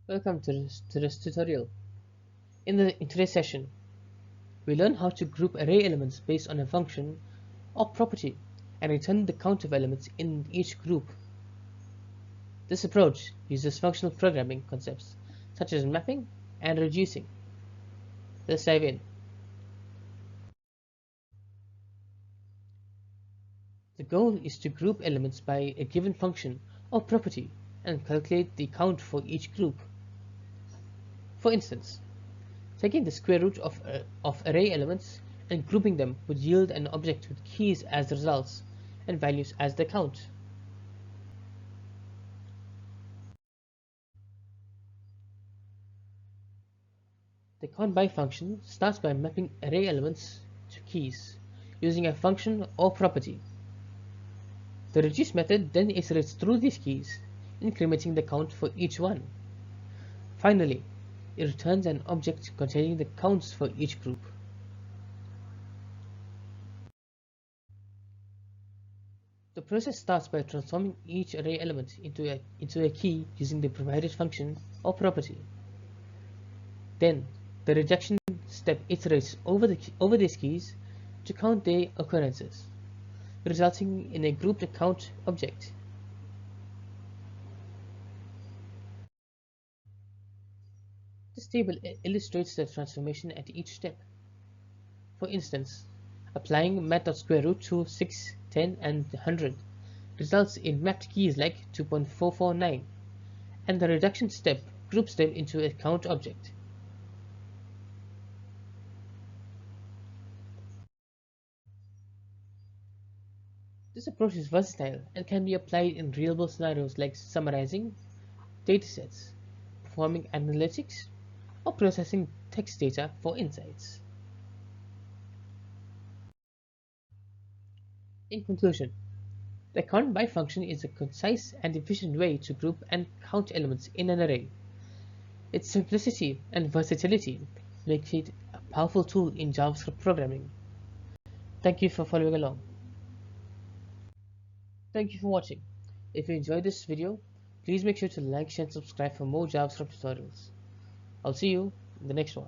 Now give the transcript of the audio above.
Welcome to this tutorial. In today's session, we learn how to group array elements based on a function or property and return the count of elements in each group. This approach uses functional programming concepts such as mapping and reducing. Let's dive in. The goal is to group elements by a given function or property and calculate the count for each group. For instance, taking the square root of array elements and grouping them would yield an object with keys as the results and values as the count. The count_by function starts by mapping array elements to keys using a function or property. The reduce method then iterates through these keys, incrementing the count for each one. Finally, it returns an object containing the counts for each group. The process starts by transforming each array element into a key using the provided function or property. Then, the reduction step iterates over these keys to count their occurrences, resulting in a grouped count object. This table illustrates the transformation at each step. For instance, applying math.square root to 6, 10, and 100 results in mapped keys like 2.449, and the reduction step groups them into a count object. This approach is versatile and can be applied in real-world scenarios like summarizing datasets, performing analytics, or processing text data for insights. In conclusion, the count_by function is a concise and efficient way to group and count elements in an array. Its simplicity and versatility make it a powerful tool in JavaScript programming. Thank you for following along. Thank you for watching. If you enjoyed this video, please make sure to like, share, and subscribe for more JavaScript tutorials. I'll see you in the next one.